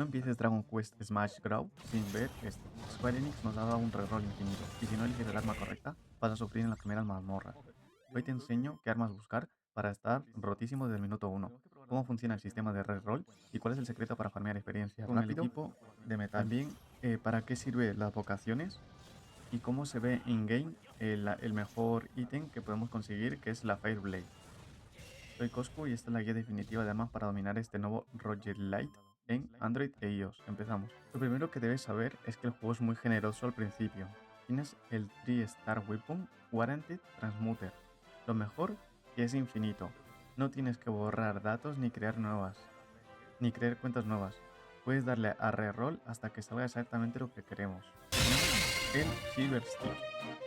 No empieces Dragon Quest Smash Brawl sin ver esto. Square Enix nos ha dado un reroll infinito, y si no eliges el arma correcta, vas a sufrir en las primeras mazmorras. Hoy te enseño qué armas buscar para estar rotísimo desde el minuto 1, cómo funciona el sistema de reroll y cuál es el secreto para farmear experiencia con el equipo de metal. También para qué sirven las vocaciones y cómo se ve in-game el mejor ítem que podemos conseguir, que es la Fireblade. Soy Coscu y esta es la guía definitiva de armas para dominar este nuevo Rocket Lite en Android e iOS. Empezamos. Lo primero que debes saber es que el juego es muy generoso al principio. Tienes el 3-Star Weapon Warranted Transmuter. Lo mejor que es infinito. No tienes que borrar datos ni crear cuentas nuevas. Puedes darle a reroll hasta que salga exactamente lo que queremos. El Silver Stick,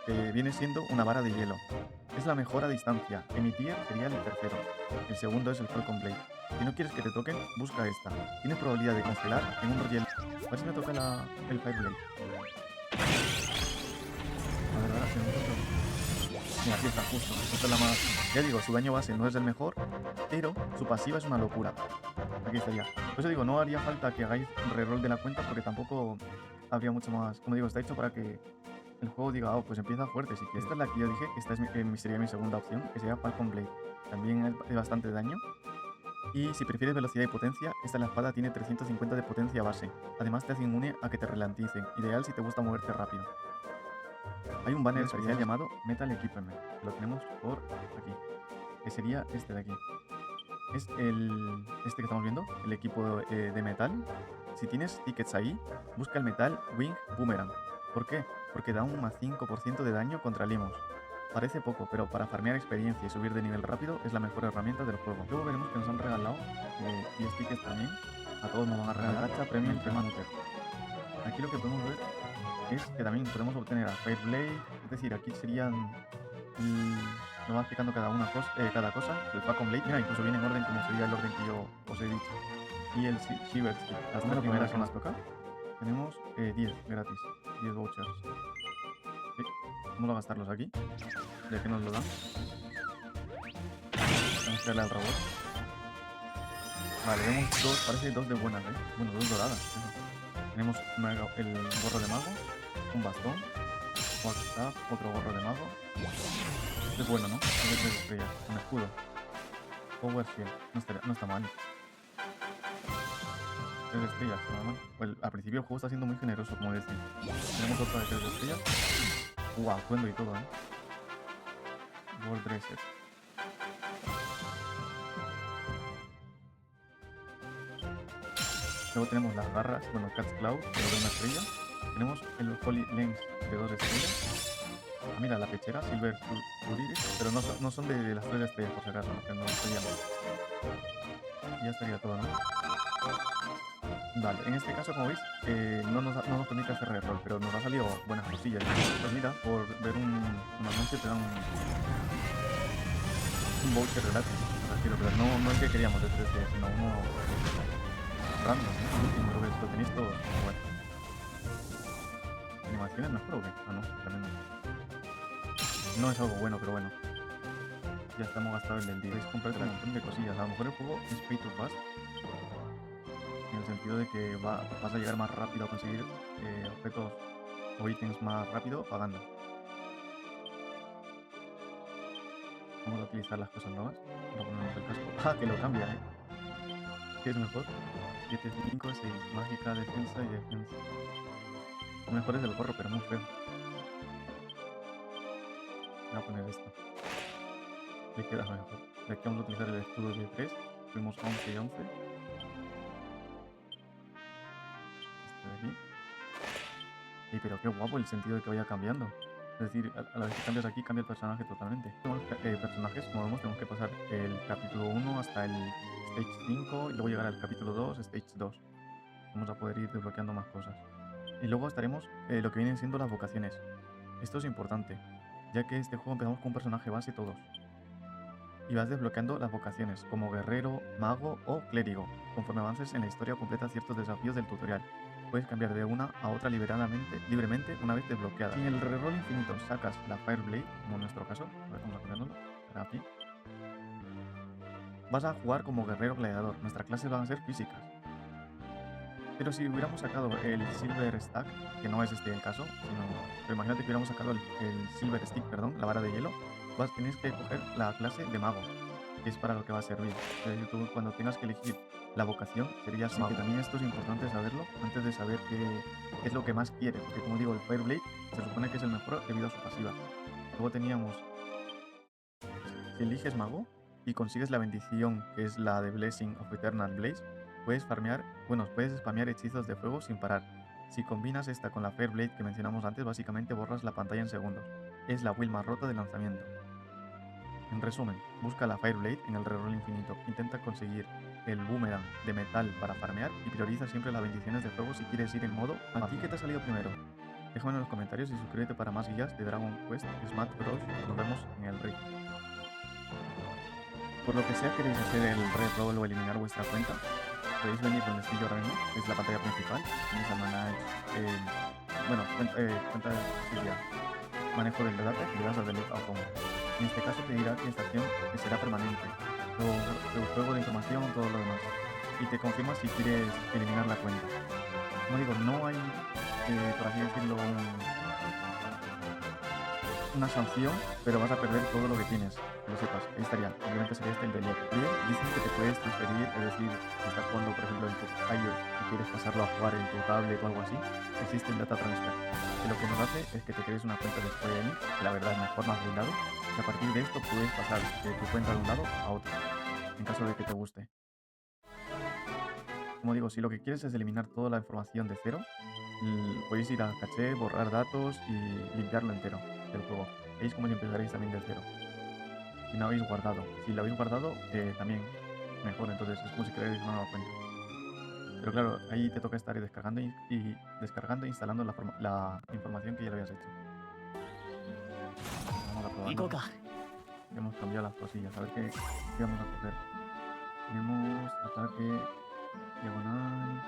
que viene siendo una vara de hielo. Es la mejor a distancia. En mi tier sería el tercero. El segundo es el Falcon Blade. Si no quieres que te toquen, busca esta. Tienes probabilidad de congelar en un Royal. A ver si me toca el Fire Blade. A ver, ahora sí me toca. Mira, aquí está, justo. Esta es la más. Ya digo, su daño base no es el mejor, pero su pasiva es una locura. Aquí está ya. Por eso digo, no haría falta que hagáis reroll de la cuenta porque tampoco habría mucho más. Como digo, está hecho para que el juego diga, oh, pues empieza fuerte. Si quieres. Esta es la que yo dije, esta es sería mi segunda opción, que sería Falcon Blade. También es de bastante daño. Y si prefieres velocidad y potencia, esta la espada tiene 350 de potencia base. Además te hace inmune a que te relanticen, ideal si te gusta moverte rápido. Hay un banner especial llamado Metal Equipment, que lo tenemos por aquí, que sería este de aquí. Es este que estamos viendo, el equipo de metal. Si tienes tickets ahí, busca el Metal Wing Boomerang. ¿Por qué? Porque da un más 5% de daño contra limos. Parece poco, pero para farmear experiencia y subir de nivel rápido es la mejor herramienta del juego. Luego veremos que nos han regalado 10 tickets también. A todos nos van a regalar gacha premium Transmuter. Aquí lo que podemos ver es que también podemos obtener a Fireblade, es decir, aquí serían nos va explicando cada cosa. El Falcon Blade, mira, incluso viene en orden como sería el orden que yo os he dicho. Y el Shiver Stick, las tres primeras que nos toca. Tenemos 10 gratis, 10 vouchers. Sí, vamos a gastarlos aquí, ya que nos lo dan. Vamos a darle al robot. Vale, vemos dos, parece dos de buenas, bueno, dos doradas. Tenemos el gorro de mago, un bastón, otro gorro de mago. Este es bueno, ¿no? Es de 3 estrellas, un escudo. Power Shield, no está mal. 3 estrellas, nada mal. Pues, al principio el juego está siendo muy generoso, como decía. Tenemos otra de 3 estrellas. Atuendo y todo, World Dresser. Luego tenemos las garras, bueno, Cat's Cloud, que de una estrella. Tenemos el Holy Lens de 2 estrellas. Ah, mira, la pechera, Silver Furiris, pero no son de las 3 estrellas, por si acaso, que no estoy llamando. Y ya estaría todo, ¿no? Vale, en este caso, como veis, no nos permite hacer reroll, pero nos ha salido buenas cosillas. Pues mira, por ver un anuncio te dan un voucher gratis, me refiero, pero no el que queríamos de 3D, sino uno random, ¿no? El último, lo tenéis todos, bueno. ¿Animaciones mejor o qué? Ah, no, también no. No es algo bueno, pero bueno. Ya estamos gastados el del día. Podéis comprarte un montón de cosillas. A lo mejor el juego es pay to fast, en el sentido de que vas a llegar más rápido a conseguir objetos o ítems más rápido pagando. Vamos a utilizar las cosas nuevas. Vamos a ponernos el casco. Ah, que lo cambia, ¿Qué es mejor? 7, 5, 6. Mágica, defensa y defensa. Lo mejor es el gorro, pero muy feo. Voy a poner esto. Le queda mejor. De aquí vamos a utilizar el escudo de 3. Fuimos 11 y 11. Este de aquí. Y pero qué guapo el sentido de que vaya cambiando. Es decir, a la vez que cambias aquí, cambia el personaje totalmente. Tenemos personajes, como vemos, tenemos que pasar el capítulo 1 hasta el Stage 5 y luego llegar al capítulo 2, Stage 2. Vamos a poder ir desbloqueando más cosas. Y luego estaremos lo que vienen siendo las vocaciones. Esto es importante, ya que este juego empezamos con un personaje base todos. Y vas desbloqueando las vocaciones, como guerrero, mago o clérigo. Conforme avances en la historia completa ciertos desafíos del tutorial. Puedes cambiar de una a otra libremente una vez desbloqueada. Si en el reroll infinito sacas la Fireblade, como en nuestro caso, a ver, vamos a ponerlo aquí, vas a jugar como guerrero gladiador. Nuestras clases van a ser físicas. Pero si hubiéramos sacado el Silver Stack, que no es este el caso, pero imagínate que hubiéramos sacado el Silver Stick, perdón, la vara de hielo, tienes que coger la clase de mago, que es para lo que va a servir. Tú, cuando tengas que elegir la vocación, sería así, que también esto es importante saberlo antes de saber qué es lo que más quiere, porque como digo, el Fireblade se supone que es el mejor debido a su pasiva. Luego teníamos, si eliges mago y consigues la bendición, que es la de Blessing of Eternal Blaze, puedes spamear hechizos de fuego sin parar. Si combinas esta con la Fireblade que mencionamos antes, básicamente borras la pantalla en segundos. Es la build más rota de lanzamiento. En resumen, busca la Fireblade en el reroll infinito, intenta conseguir el boomerang de metal para farmear y prioriza siempre las bendiciones de fuego si quieres ir en modo ¿a ti qué te ha salido primero? Déjame en los comentarios y suscríbete para más guías de Dragon Quest Smash Bros. Nos vemos en el ring. Por lo que sea queréis hacer el reroll o eliminar vuestra cuenta, podéis venir donde estoy yo ahora mismo, que es la pantalla principal. Tenéis a cuenta de manejo del data y le das a delete autónomo. En este caso te dirá que esta acción será permanente, el juego de información, todo lo demás, y te confirma si quieres eliminar la cuenta. Como digo, no hay, por así decirlo, una sanción, pero vas a perder todo lo que tienes, que lo sepas. Ahí estaría, simplemente sería el delete. Bien, dicen que te puedes transferir, es decir, si estás jugando, por ejemplo, en tu iOS y quieres pasarlo a jugar en tu tablet o algo así, existe el data transfer, que lo que nos hace es que te crees una cuenta de Square Enix, que la verdad es mejor, más blindado, y a partir de esto puedes pasar de tu cuenta de un lado a otro, en caso de que te guste. Como digo, si lo que quieres es eliminar toda la información de cero, podéis ir a caché, borrar datos y limpiarlo entero del juego. Veis como si empezaréis también de cero. Si no habéis guardado. Si lo habéis guardado, también mejor. Entonces es como si creáis una nueva cuenta. Pero claro, ahí te toca estar descargando y descargando e instalando la información que ya lo habías hecho. Vamos a probarlo. Hemos cambiado las cosillas. A ver qué vamos a coger. Tenemos ataque diagonal.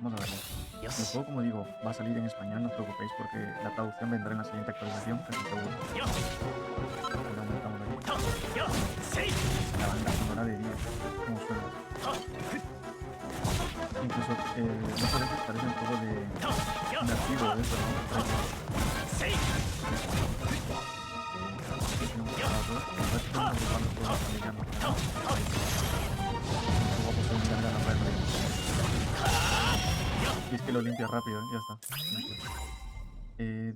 Vamos a verlo. El juego, como digo, va a salir en español, no os preocupéis porque la traducción vendrá en la siguiente actualización, casi seguro. Lo aumentamos aquí. La banda sonora de 10, como suena. Incluso muchas veces parece un juego de archivo de eso, ¿no? Y es que lo limpia rápido, ya está.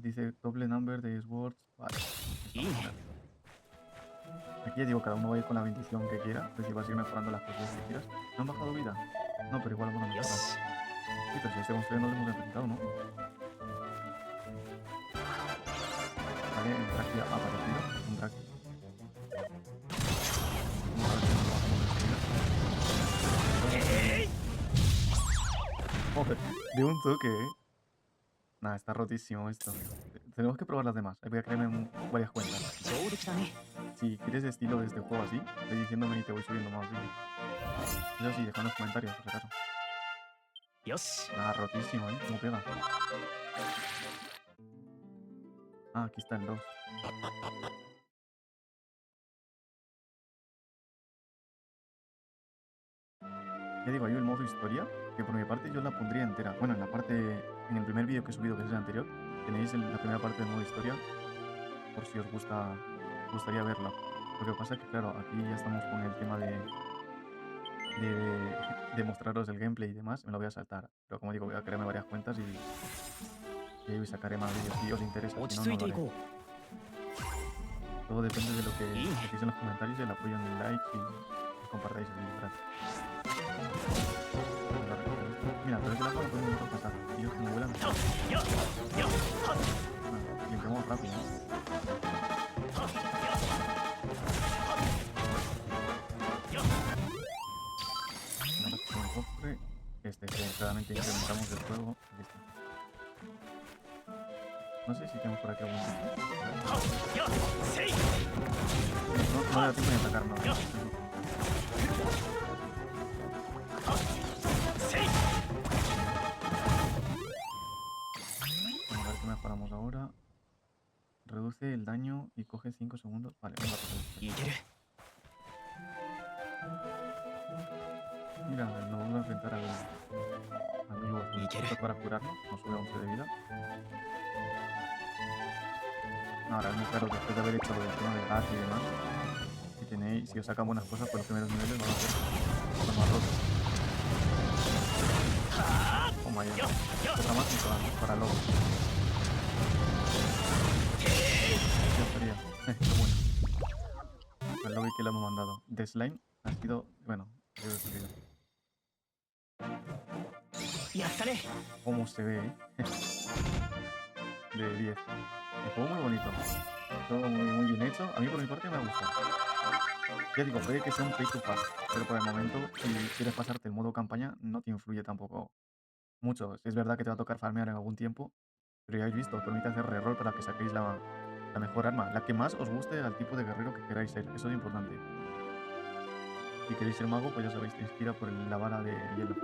Dice doble number de swords. Vale. Aquí ya digo, cada uno va a ir con la bendición que quiera. Es decir, vas a ir mejorando las cosas que quieras. ¿No han bajado vida? No, pero igual vamos a mejorar. Sí, pero si este monstruo no lo hemos enfrentado, ¿no? Vale, el Draki ha aparecido. Un Draki. Vamos a ver si nos bajamos de vida. Joder, de un toque, Nada, está rotísimo esto. Tenemos que probar las demás. Voy a crearme varias cuentas. Si quieres estilo de este juego así, ve diciéndome y te voy subiendo más vídeos. Eso sí, deja en los comentarios, por si acaso. Nada, rotísimo, ¿Cómo pega? Ah, aquí está el 2. Ya digo, hay el modo historia, que por mi parte yo la pondría entera. Bueno, en el primer vídeo que he subido, que es el anterior, tenéis la primera parte del modo historia, por si os gustaría verlo. Lo que pasa es que, claro, aquí ya estamos con el tema de mostraros el gameplay y demás, me lo voy a saltar. Pero como digo, voy a crearme varias cuentas y ahí sacaré más vídeos si os interesa, si no, no lo haré. Todo depende de lo que decís en los comentarios y el apoyo en el like y compartáis el vídeo. Mira, pero ese lado no podemos dejar pasar. Ellos como vuelan. Limpiamos rápido, un cofre. Que claramente incrementamos el juego. Aquí está. No sé si tenemos por aquí algún sitio. No da tiempo ni atacar nada. Vamos a ver qué mejoramos ahora. Reduce el daño y coge 5 segundos. Vale, vamos a coger esto. Mira, nos vamos a enfrentar al globo azul. ¿Y quieres? Esto es para curarnos, nos sube a 11 de vida. Ahora, es muy claro que después de haber hecho lo del tema del gas y demás, si os sacan buenas cosas por los primeros niveles, van a ser los más rotos. Toma ya. Otra más y para luego. Ya estaría. Qué bueno. El lobby que le hemos mandado. The Slime ha sido, bueno, he decidido. ¿Cómo se ve, De 10. El juego muy bonito. Todo muy bien hecho. A mí por mi parte me ha gustado. Ya digo, puede que sea un pay to pass, pero por el momento, si quieres pasarte el modo campaña, no te influye tampoco mucho. Es verdad que te va a tocar farmear en algún tiempo, pero ya habéis visto, os permite hacer reroll para que saquéis la mejor arma, la que más os guste al tipo de guerrero que queráis ser. Eso es importante. Si queréis ser mago, pues ya sabéis, te inspira por la vara de hielo.